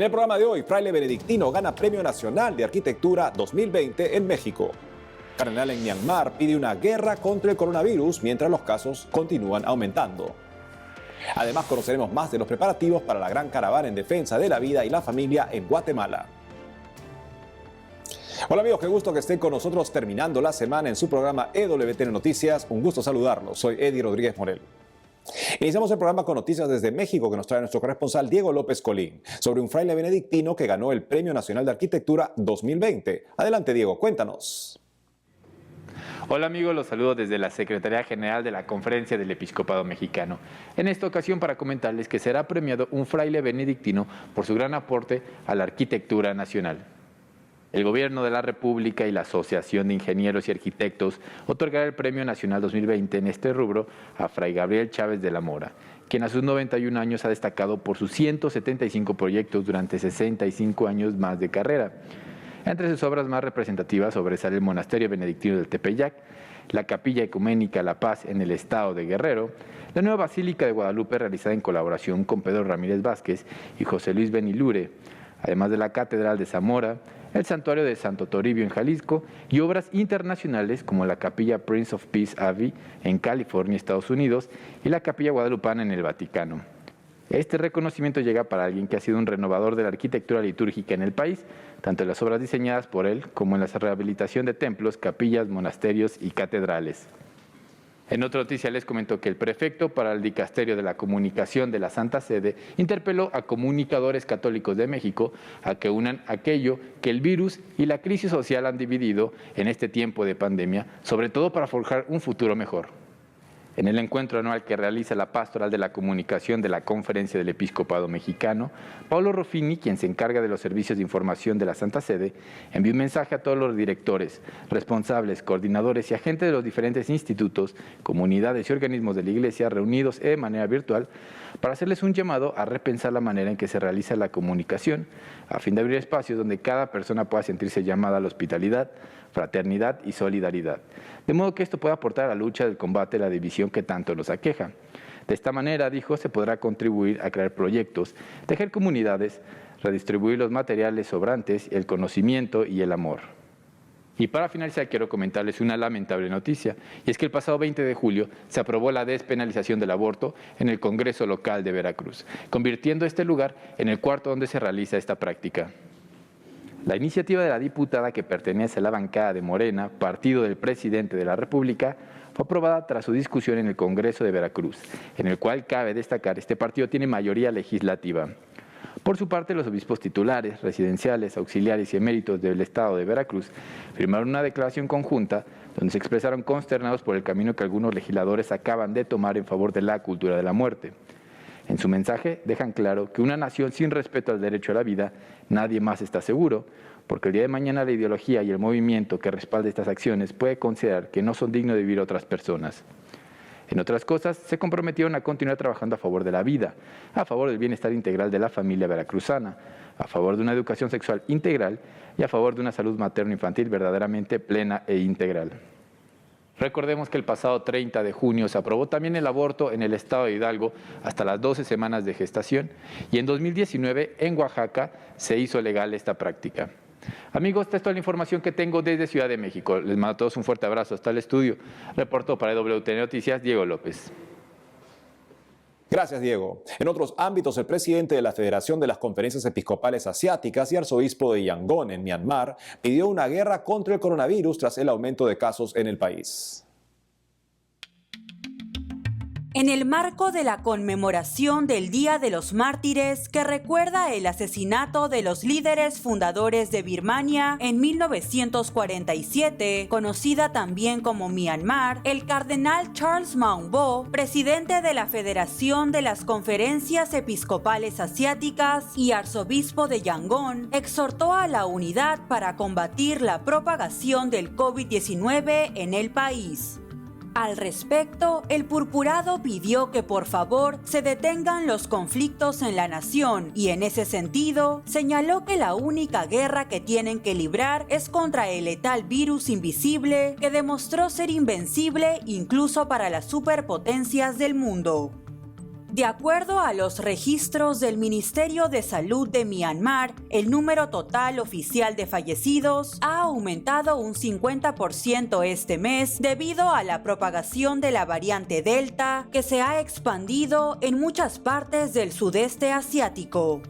En el programa de hoy, fraile benedictino gana Premio Nacional de Arquitectura 2020 en México. Cardenal en Myanmar pide una guerra contra el coronavirus mientras los casos continúan aumentando. Además, conoceremos más de los preparativos para la gran caravana en defensa de la vida y la familia en Guatemala. Hola amigos, qué gusto que estén con nosotros terminando la semana en su programa EWTN Noticias. Un gusto saludarlos, soy Eddie Rodríguez Morel. Iniciamos el programa con noticias desde México que nos trae nuestro corresponsal Diego López Colín sobre un fraile benedictino que ganó el Premio Nacional de Arquitectura 2020. Adelante Diego, cuéntanos. Hola amigos, los saludo desde la Secretaría General de la Conferencia del Episcopado Mexicano. En esta ocasión para comentarles que será premiado un fraile benedictino por su gran aporte a la arquitectura nacional. El Gobierno de la República y la Asociación de Ingenieros y Arquitectos otorgará el Premio Nacional 2020 en este rubro a Fray Gabriel Chávez de la Mora, quien a sus 91 años ha destacado por sus 175 proyectos durante 65 años más de carrera. Entre sus obras más representativas sobresale el Monasterio Benedictino del Tepeyac, la Capilla Ecuménica La Paz en el estado de Guerrero, la nueva Basílica de Guadalupe realizada en colaboración con Pedro Ramírez Vázquez y José Luis Benilure, además de la Catedral de Zamora, el Santuario de Santo Toribio en Jalisco y obras internacionales como la Capilla Prince of Peace Abbey en California, Estados Unidos, y la Capilla Guadalupana en el Vaticano. Este reconocimiento llega para alguien que ha sido un renovador de la arquitectura litúrgica en el país, tanto en las obras diseñadas por él como en la rehabilitación de templos, capillas, monasterios y catedrales. En otra noticia les comento que el prefecto para el Dicasterio de la Comunicación de la Santa Sede interpeló a comunicadores católicos de México a que unan aquello que el virus y la crisis social han dividido en este tiempo de pandemia, sobre todo para forjar un futuro mejor. En el encuentro anual que realiza la Pastoral de la Comunicación de la Conferencia del Episcopado Mexicano, Paulo Ruffini, quien se encarga de los servicios de información de la Santa Sede, envió un mensaje a todos los directores, responsables, coordinadores y agentes de los diferentes institutos, comunidades y organismos de la Iglesia reunidos de manera virtual para hacerles un llamado a repensar la manera en que se realiza la comunicación, a fin de abrir espacios donde cada persona pueda sentirse llamada a la hospitalidad, fraternidad y solidaridad, de modo que esto pueda aportar a la lucha del combate a la división que tanto nos aqueja. De esta manera, dijo, se podrá contribuir a crear proyectos, tejer comunidades, redistribuir los materiales sobrantes, el conocimiento y el amor. Y para finalizar, quiero comentarles una lamentable noticia, y es que el pasado 20 de julio se aprobó la despenalización del aborto en el Congreso local de Veracruz, convirtiendo este lugar en el cuarto donde se realiza esta práctica. La iniciativa de la diputada que pertenece a la bancada de Morena, partido del presidente de la República, fue aprobada tras su discusión en el Congreso de Veracruz, en el cual cabe destacar este partido tiene mayoría legislativa. Por su parte, los obispos titulares, residenciales, auxiliares y eméritos del estado de Veracruz firmaron una declaración conjunta donde se expresaron consternados por el camino que algunos legisladores acaban de tomar en favor de la cultura de la muerte. En su mensaje dejan claro que una nación sin respeto al derecho a la vida, nadie más está seguro, porque el día de mañana la ideología y el movimiento que respalda estas acciones puede considerar que no son dignos de vivir otras personas. En otras cosas, se comprometieron a continuar trabajando a favor de la vida, a favor del bienestar integral de la familia veracruzana, a favor de una educación sexual integral y a favor de una salud materno-infantil verdaderamente plena e integral. Recordemos que el pasado 30 de junio se aprobó también el aborto en el estado de Hidalgo hasta las 12 semanas de gestación y en 2019 en Oaxaca se hizo legal esta práctica. Amigos, esta es toda la información que tengo desde Ciudad de México. Les mando a todos un fuerte abrazo hasta el estudio. Reportó para EWTN Noticias, Diego López. Gracias, Diego. En otros ámbitos, el presidente de la Federación de las Conferencias Episcopales Asiáticas y arzobispo de Yangon, en Myanmar, pidió una guerra contra el coronavirus tras el aumento de casos en el país. En el marco de la conmemoración del Día de los Mártires, que recuerda el asesinato de los líderes fundadores de Birmania en 1947, conocida también como Myanmar, el cardenal Charles Maung Bo, presidente de la Federación de las Conferencias Episcopales Asiáticas y arzobispo de Yangon, exhortó a la unidad para combatir la propagación del COVID-19 en el país. Al respecto, el purpurado pidió que por favor se detengan los conflictos en la nación y en ese sentido señaló que la única guerra que tienen que librar es contra el letal virus invisible que demostró ser invencible incluso para las superpotencias del mundo. De acuerdo a los registros del Ministerio de Salud de Myanmar, el número total oficial de fallecidos ha aumentado un 50% este mes debido a la propagación de la variante Delta, que se ha expandido en muchas partes del sudeste asiático.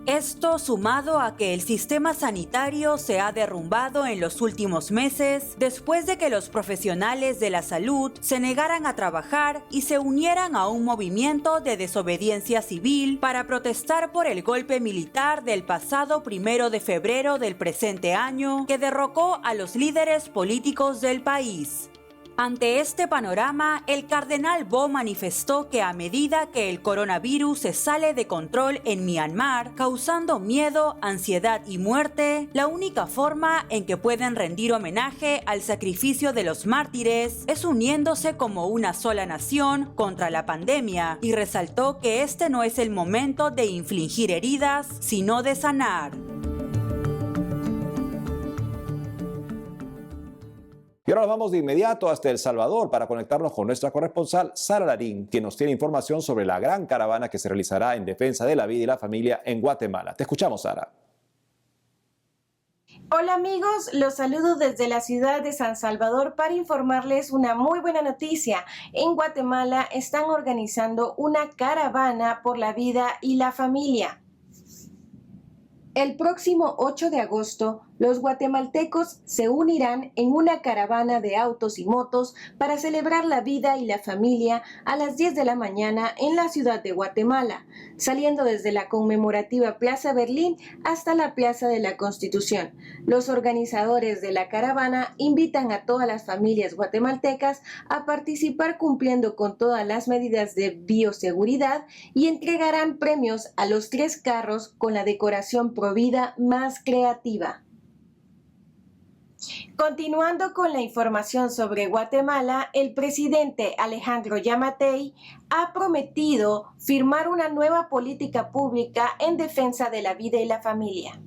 Esto sumado a que el sistema sanitario se ha derrumbado en los últimos meses después de que los profesionales de la salud se negaran a trabajar y se unieran a un movimiento de desobediencia civil para protestar por el golpe militar del pasado 1 de febrero del presente año que derrocó a los líderes políticos del país. Ante este panorama, el cardenal Bo manifestó que a medida que el coronavirus se sale de control en Myanmar, causando miedo, ansiedad y muerte, la única forma en que pueden rendir homenaje al sacrificio de los mártires es uniéndose como una sola nación contra la pandemia, y resaltó que este no es el momento de infligir heridas, sino de sanar. Y ahora vamos de inmediato hasta El Salvador para conectarnos con nuestra corresponsal Sara Larín, quien nos tiene información sobre la gran caravana que se realizará en defensa de la vida y la familia en Guatemala. Te escuchamos, Sara. Hola amigos, los saludo desde la ciudad de San Salvador para informarles una muy buena noticia. En Guatemala están organizando una caravana por la vida y la familia. El próximo 8 de agosto, los guatemaltecos se unirán en una caravana de autos y motos para celebrar la vida y la familia a las 10 de la mañana en la ciudad de Guatemala, saliendo desde la conmemorativa Plaza Berlín hasta la Plaza de la Constitución. Los organizadores de la caravana invitan a todas las familias guatemaltecas a participar cumpliendo con todas las medidas de bioseguridad y entregarán premios a los 3 carros con la decoración provida más creativa. Continuando con la información sobre Guatemala, el presidente Alejandro Yamatei ha prometido firmar una nueva política pública en defensa de la vida y la familia.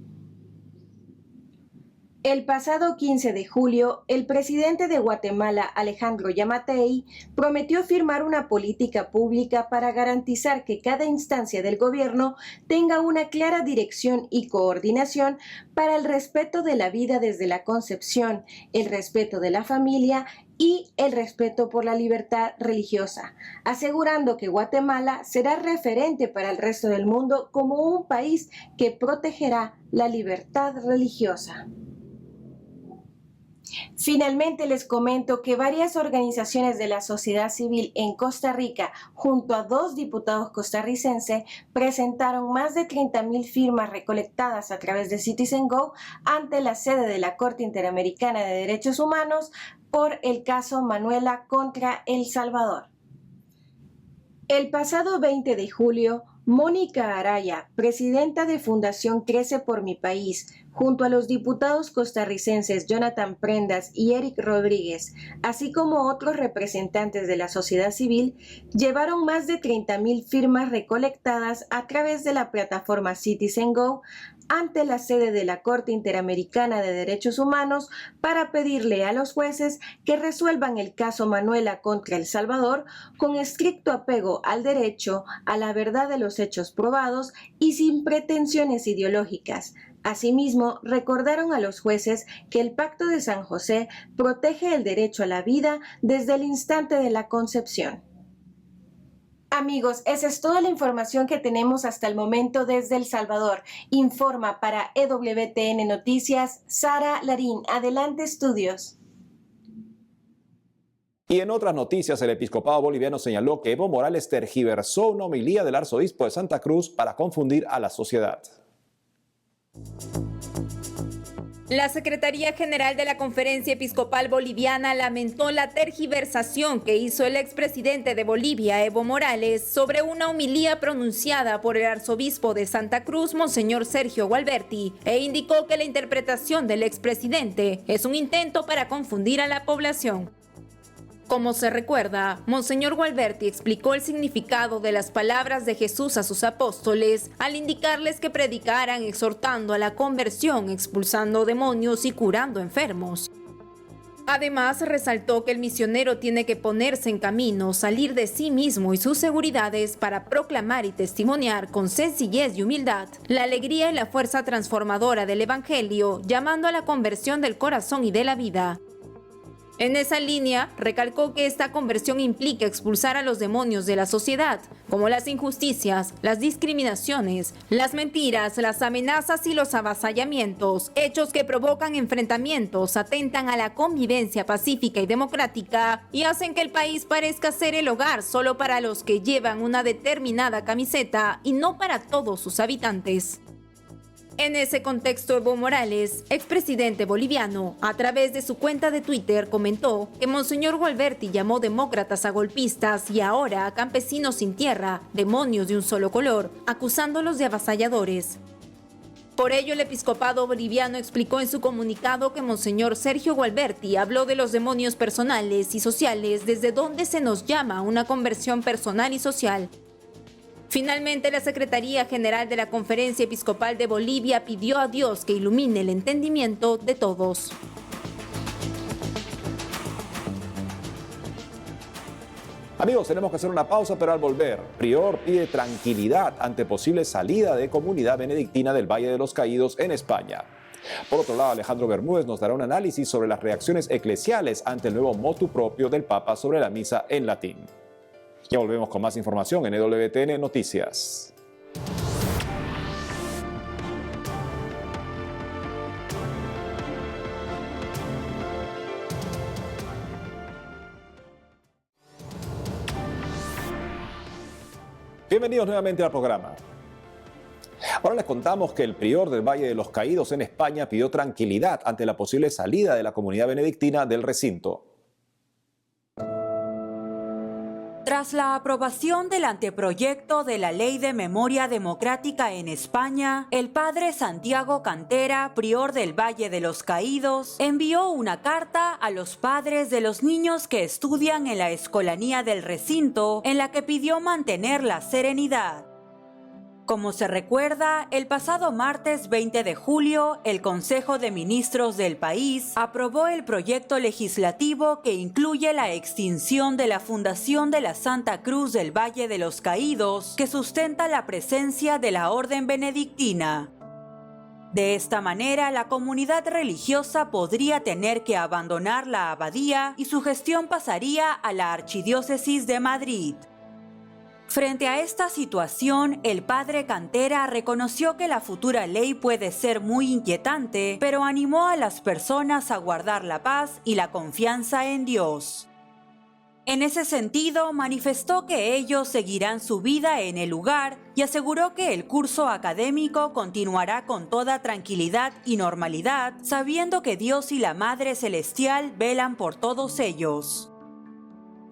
El pasado 15 de julio, el presidente de Guatemala, Alejandro Yamatei, prometió firmar una política pública para garantizar que cada instancia del gobierno tenga una clara dirección y coordinación para el respeto de la vida desde la concepción, el respeto de la familia y el respeto por la libertad religiosa, asegurando que Guatemala será referente para el resto del mundo como un país que protegerá la libertad religiosa. Finalmente les comento que varias organizaciones de la sociedad civil en Costa Rica, junto a 2 diputados costarricenses, presentaron más de 30,000 firmas recolectadas a través de Citizen Go ante la sede de la Corte Interamericana de Derechos Humanos por el caso Manuela contra El Salvador. El pasado 20 de julio, Mónica Araya, presidenta de Fundación Crece por mi País, junto a los diputados costarricenses Jonathan Prendas y Eric Rodríguez, así como otros representantes de la sociedad civil, llevaron más de 30,000 firmas recolectadas a través de la plataforma Citizen Go ante la sede de la Corte Interamericana de Derechos Humanos para pedirle a los jueces que resuelvan el caso Manuela contra El Salvador con estricto apego al derecho, a la verdad de los hechos probados y sin pretensiones ideológicas. Asimismo, recordaron a los jueces que el Pacto de San José protege el derecho a la vida desde el instante de la concepción. Amigos, esa es toda la información que tenemos hasta el momento desde El Salvador. Informa para EWTN Noticias, Sara Larín. Adelante, estudios. Y en otras noticias, el episcopado boliviano señaló que Evo Morales tergiversó una homilía del arzobispo de Santa Cruz para confundir a la sociedad. La Secretaría General de la Conferencia Episcopal Boliviana lamentó la tergiversación que hizo el expresidente de Bolivia, Evo Morales, sobre una homilía pronunciada por el arzobispo de Santa Cruz, Monseñor Sergio Gualberti, e indicó que la interpretación del expresidente es un intento para confundir a la población. Como se recuerda, Monseñor Gualberti explicó el significado de las palabras de Jesús a sus apóstoles al indicarles que predicaran exhortando a la conversión, expulsando demonios y curando enfermos. Además, resaltó que el misionero tiene que ponerse en camino, salir de sí mismo y sus seguridades para proclamar y testimoniar con sencillez y humildad la alegría y la fuerza transformadora del Evangelio, llamando a la conversión del corazón y de la vida. En esa línea, recalcó que esta conversión implica expulsar a los demonios de la sociedad, como las injusticias, las discriminaciones, las mentiras, las amenazas y los avasallamientos, hechos que provocan enfrentamientos, atentan a la convivencia pacífica y democrática y hacen que el país parezca ser el hogar solo para los que llevan una determinada camiseta y no para todos sus habitantes. En ese contexto, Evo Morales, expresidente boliviano, a través de su cuenta de Twitter comentó que Monseñor Gualberti llamó demócratas a golpistas y ahora a campesinos sin tierra, demonios de un solo color, acusándolos de avasalladores. Por ello, el episcopado boliviano explicó en su comunicado que Monseñor Sergio Gualberti habló de los demonios personales y sociales desde donde se nos llama a una conversión personal y social. Finalmente, la Secretaría General de la Conferencia Episcopal de Bolivia pidió a Dios que ilumine el entendimiento de todos. Amigos, tenemos que hacer una pausa, pero al volver, Prior pide tranquilidad ante posible salida de comunidad benedictina del Valle de los Caídos en España. Por otro lado, Alejandro Bermúdez nos dará un análisis sobre las reacciones eclesiales ante el nuevo motu propio del Papa sobre la misa en latín. Ya volvemos con más información en EWTN Noticias. Bienvenidos nuevamente al programa. Ahora les contamos que el prior del Valle de los Caídos en España pidió tranquilidad ante la posible salida de la comunidad benedictina del recinto. Tras la aprobación del anteproyecto de la Ley de Memoria Democrática en España, el padre Santiago Cantera, prior del Valle de los Caídos, envió una carta a los padres de los niños que estudian en la escolanía del recinto, en la que pidió mantener la serenidad. Como se recuerda, el pasado martes 20 de julio, el Consejo de Ministros del país aprobó el proyecto legislativo que incluye la extinción de la Fundación de la Santa Cruz del Valle de los Caídos, que sustenta la presencia de la Orden Benedictina. De esta manera, la comunidad religiosa podría tener que abandonar la abadía y su gestión pasaría a la Archidiócesis de Madrid. Frente a esta situación, el padre Cantera reconoció que la futura ley puede ser muy inquietante, pero animó a las personas a guardar la paz y la confianza en Dios. En ese sentido, manifestó que ellos seguirán su vida en el lugar y aseguró que el curso académico continuará con toda tranquilidad y normalidad, sabiendo que Dios y la Madre Celestial velan por todos ellos.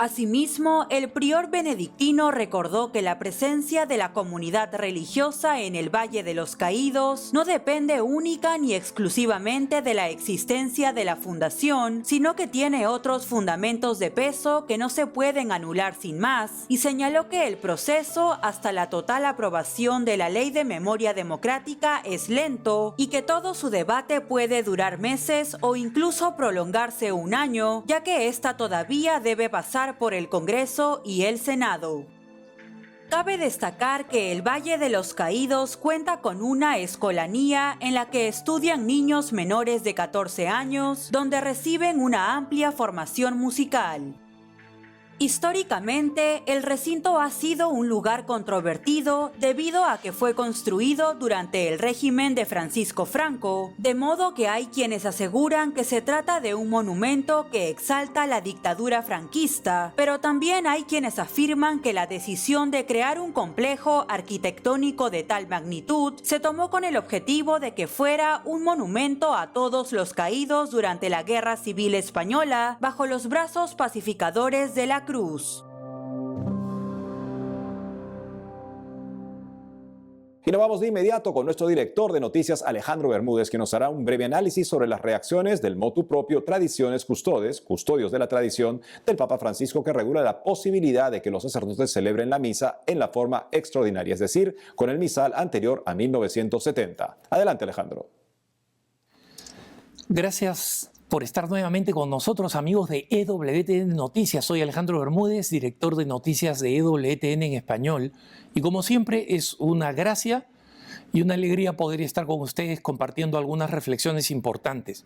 Asimismo, el prior benedictino recordó que la presencia de la comunidad religiosa en el Valle de los Caídos no depende única ni exclusivamente de la existencia de la fundación, sino que tiene otros fundamentos de peso que no se pueden anular sin más, y señaló que el proceso hasta la total aprobación de la Ley de Memoria Democrática es lento y que todo su debate puede durar meses o incluso prolongarse un año, ya que esta todavía debe pasar por el Congreso y el Senado. Cabe destacar que el Valle de los Caídos cuenta con una escolanía en la que estudian niños menores de 14 años, donde reciben una amplia formación musical. Históricamente, el recinto ha sido un lugar controvertido debido a que fue construido durante el régimen de Francisco Franco, de modo que hay quienes aseguran que se trata de un monumento que exalta la dictadura franquista, pero también hay quienes afirman que la decisión de crear un complejo arquitectónico de tal magnitud se tomó con el objetivo de que fuera un monumento a todos los caídos durante la Guerra Civil Española bajo los brazos pacificadores de la Cruz. Y nos vamos de inmediato con nuestro director de noticias, Alejandro Bermúdez, que nos hará un breve análisis sobre las reacciones del motu propio Tradiciones Custodes, custodios de la tradición, del Papa Francisco, que regula la posibilidad de que los sacerdotes celebren la misa en la forma extraordinaria, es decir, con el misal anterior a 1970. Adelante, Alejandro. Gracias, por estar nuevamente con nosotros, amigos de EWTN Noticias. Soy Alejandro Bermúdez, director de noticias de EWTN en español. Y como siempre, es una gracia y una alegría poder estar con ustedes compartiendo algunas reflexiones importantes.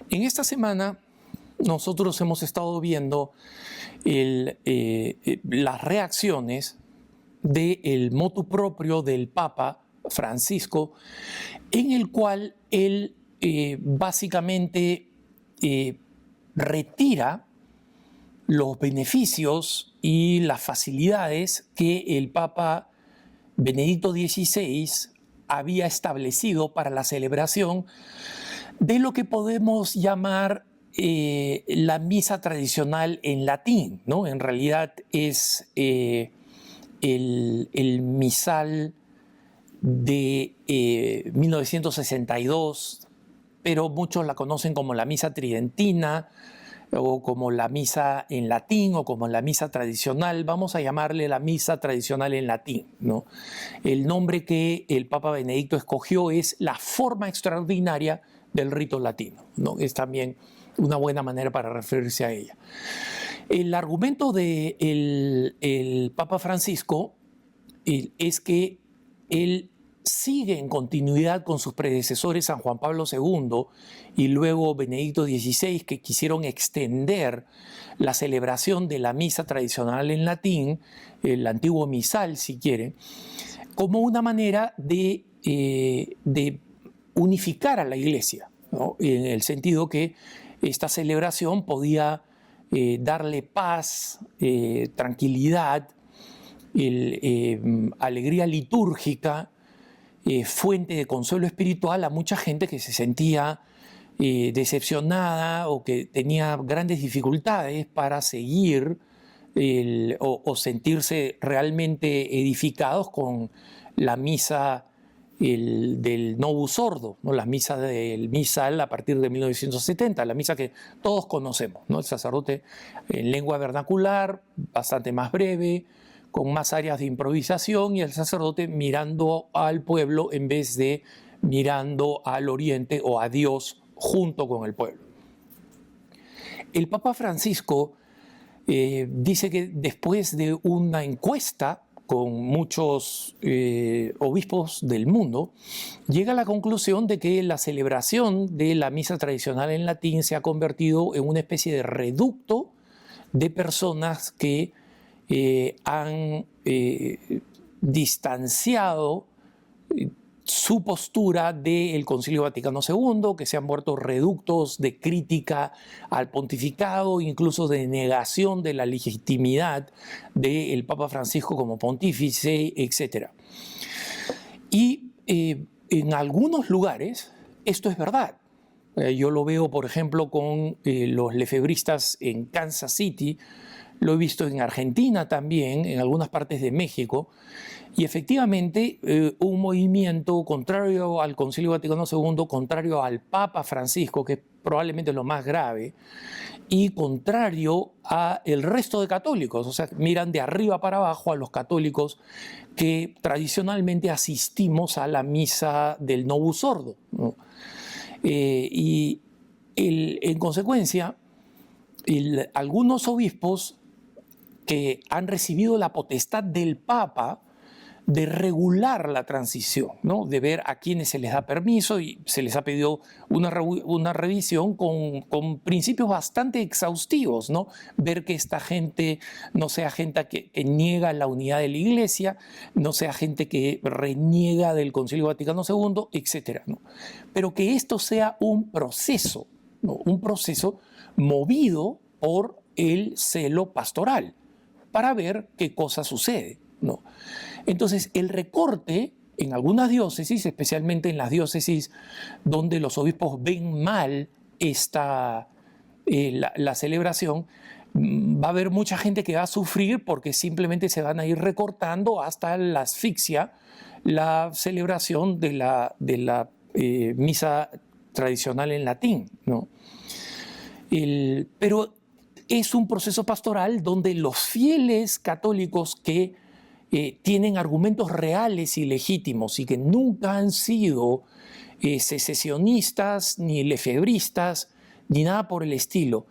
En esta semana, nosotros hemos estado viendo las reacciones del motu propio del Papa Francisco, en el cual él básicamente retira los beneficios y las facilidades que el Papa Benedicto XVI había establecido para la celebración de lo que podemos llamar la misa tradicional en latín, ¿no? En realidad es el misal de 1962, pero muchos la conocen como la misa tridentina o como la misa en latín o como la misa tradicional. Vamos a llamarle la misa tradicional en latín, ¿no? El nombre que el Papa Benedicto escogió es la forma extraordinaria del rito latino, ¿no? Es también una buena manera para referirse a ella. El argumento del Papa Francisco es que él sigue en continuidad con sus predecesores San Juan Pablo II y luego Benedicto XVI, que quisieron extender la celebración de la misa tradicional en latín, el antiguo misal si quieren, como una manera de unificar a la Iglesia, ¿no? En el sentido que esta celebración podía darle paz, tranquilidad, alegría litúrgica, fuente de consuelo espiritual a mucha gente que se sentía decepcionada o que tenía grandes dificultades para seguir o sentirse realmente edificados con la misa del Novus Ordo, ¿no? La misa del misal a partir de 1970, la misa que todos conocemos, ¿no? El sacerdote en lengua vernacular, bastante más breve, con más áreas de improvisación, y el sacerdote mirando al pueblo en vez de mirando al oriente o a Dios junto con el pueblo. El Papa Francisco dice que después de una encuesta con muchos obispos del mundo, llega a la conclusión de que la celebración de la misa tradicional en latín se ha convertido en una especie de reducto de personas que han distanciado su postura del Concilio Vaticano II, que se han vuelto reductos de crítica al pontificado, incluso de negación de la legitimidad del Papa Francisco como pontífice, etc. Y en algunos lugares esto es verdad. Yo lo veo, por ejemplo, con los lefebristas en Kansas City. Lo he visto en Argentina también, en algunas partes de México, y efectivamente un movimiento contrario al Concilio Vaticano II, contrario al Papa Francisco, que es probablemente lo más grave, y contrario al resto de católicos, o sea, miran de arriba para abajo a los católicos que tradicionalmente asistimos a la misa del Novus Ordo, ¿no? En consecuencia, algunos obispos que han recibido la potestad del Papa de regular la transición, ¿no? De ver a quienes se les da permiso, y se les ha pedido una revisión con principios bastante exhaustivos, ¿no? Ver que esta gente no sea gente que niega la unidad de la Iglesia, no sea gente que reniega del Concilio Vaticano II, etc., ¿no? Pero que esto sea un proceso, ¿no? Un proceso movido por el celo pastoral, para ver qué cosa sucede, ¿no? Entonces, el recorte en algunas diócesis, especialmente en las diócesis donde los obispos ven mal la celebración, va a haber mucha gente que va a sufrir porque simplemente se van a ir recortando hasta la asfixia la celebración de la misa tradicional en latín, ¿no? Pero es un proceso pastoral donde los fieles católicos que tienen argumentos reales y legítimos y que nunca han sido secesionistas, ni lefebristas, ni nada por el estilo,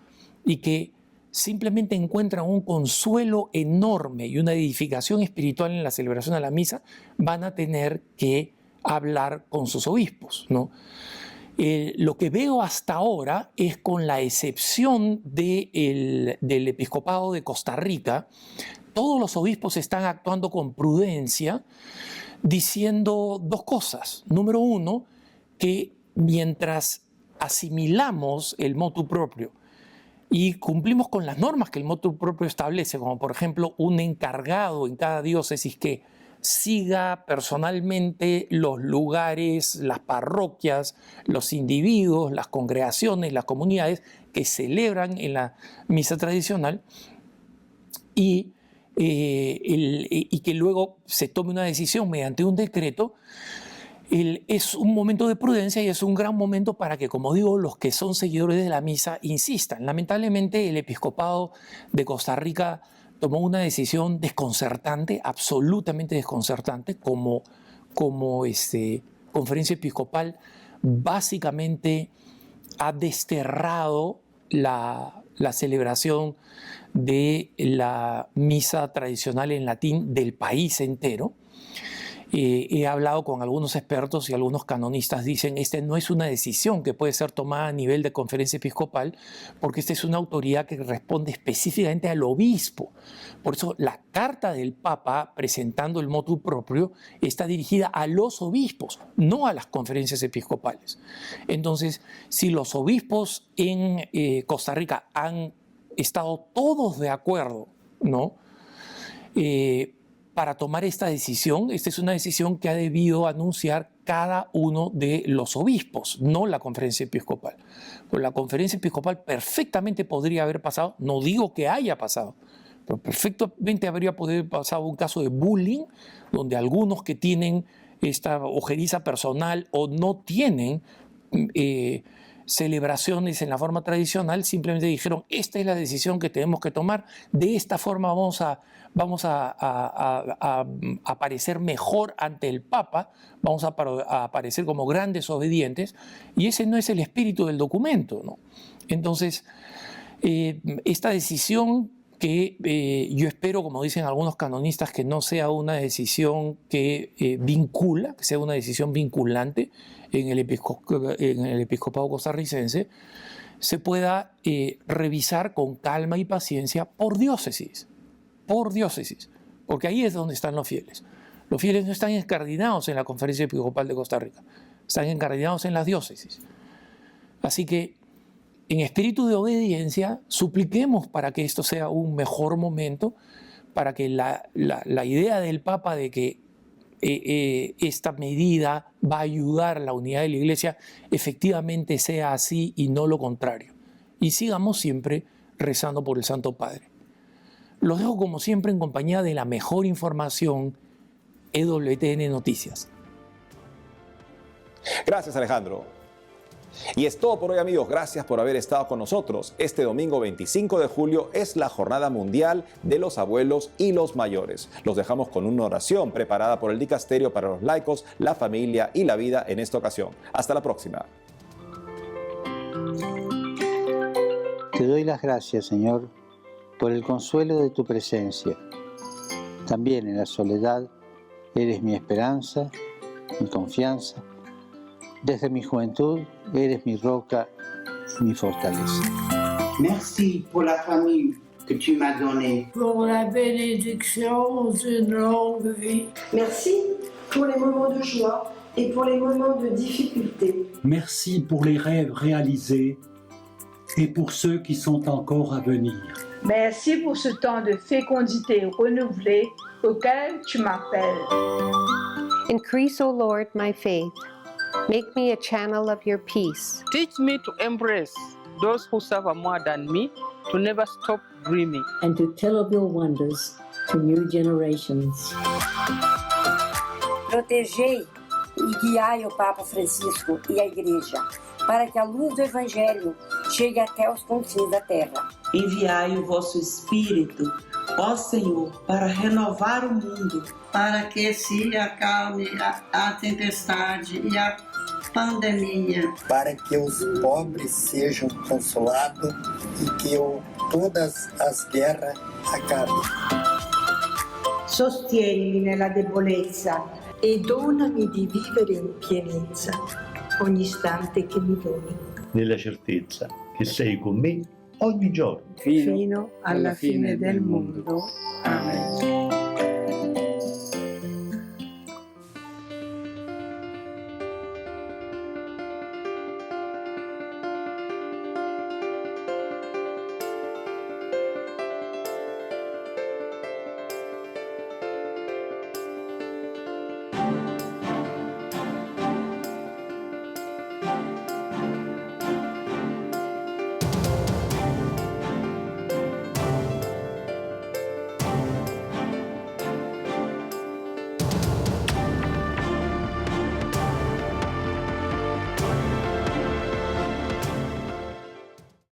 y que simplemente encuentran un consuelo enorme y una edificación espiritual en la celebración de la misa, van a tener que hablar con sus obispos, ¿no? Lo que veo hasta ahora es, con la excepción del episcopado de Costa Rica, todos los obispos están actuando con prudencia, diciendo dos cosas. Número uno, que mientras asimilamos el motu proprio y cumplimos con las normas que el motu proprio establece, como por ejemplo un encargado en cada diócesis que siga personalmente los lugares, las parroquias, los individuos, las congregaciones, las comunidades que celebran en la misa tradicional, y que luego se tome una decisión mediante un decreto, es un momento de prudencia y es un gran momento para que, como digo, los que son seguidores de la misa insistan. Lamentablemente, el episcopado de Costa Rica tomó una decisión desconcertante, absolutamente desconcertante, como conferencia episcopal básicamente ha desterrado la celebración de la misa tradicional en latín del país entero. He hablado con algunos expertos y algunos canonistas dicen, esta no es una decisión que puede ser tomada a nivel de conferencia episcopal, porque esta es una autoridad que responde específicamente al obispo. Por eso la carta del Papa presentando el motu proprio está dirigida a los obispos, no a las conferencias episcopales. Entonces, si los obispos en Costa Rica han estado todos de acuerdo, ¿no?, para tomar esta decisión, esta es una decisión que ha debido anunciar cada uno de los obispos, no la conferencia episcopal. Pero la conferencia episcopal perfectamente podría haber pasado, no digo que haya pasado, pero perfectamente habría podido haber pasado un caso de bullying, donde algunos que tienen esta ojeriza personal o no tienen celebraciones en la forma tradicional, simplemente dijeron, esta es la decisión que tenemos que tomar, de esta forma vamos a aparecer mejor ante el Papa, vamos a aparecer como grandes obedientes, y ese no es el espíritu del documento, ¿no? Entonces, esta decisión que yo espero, como dicen algunos canonistas, que no sea una decisión que vincula, que sea una decisión vinculante en el episcopado costarricense, se pueda revisar con calma y paciencia por diócesis, porque ahí es donde están los fieles. Los fieles no están encardinados en la Conferencia Episcopal de Costa Rica, están encardinados en las diócesis. Así que, en espíritu de obediencia, supliquemos para que esto sea un mejor momento, para que la idea del Papa de que esta medida va a ayudar a la unidad de la Iglesia efectivamente sea así y no lo contrario. Y sigamos siempre rezando por el Santo Padre. Los dejo como siempre en compañía de la mejor información, EWTN Noticias. Gracias, Alejandro. Y es todo por hoy, amigos. Gracias por haber estado con nosotros. Este domingo 25 de julio es la Jornada Mundial de los Abuelos y los Mayores. Los dejamos con una oración preparada por el Dicasterio para los laicos, la familia y la vida en esta ocasión. Hasta la próxima. Te doy las gracias, Señor, por el consuelo de tu presencia. También en la soledad eres mi esperanza, mi confianza. Desde mi juventud eres mi roca y mi fortaleza. Merci pour la famille que tu m'as donnée. Pour la bénédiction d'une longue vie. Merci pour les moments de joie et pour les moments de difficulté. Merci pour les rêves réalisés et pour ceux qui sont encore à venir. Merci pour ce temps de fécondité renouvelée auquel tu m'appelles. Increase, O Lord, my faith. Make me a channel of your peace. Teach me to embrace those who suffer more than me, to never stop dreaming. And to tell of your wonders to new generations. Protegei e guiai o Papa Francisco e a Igreja, para que a luz do Evangelho chegue até os confins da terra. Enviai o vosso Espírito, ó Senhor, para renovar o mundo, para que se acalme a tempestade e a pandemia, para que os pobres sejam consolados e que todas as guerras acabem. Sostienimi nella debolezza e donami di vivere in pienezza ogni istante che mi doni. Nella certezza che sei con me ogni giorno. Fino alla fine del mondo. Amen.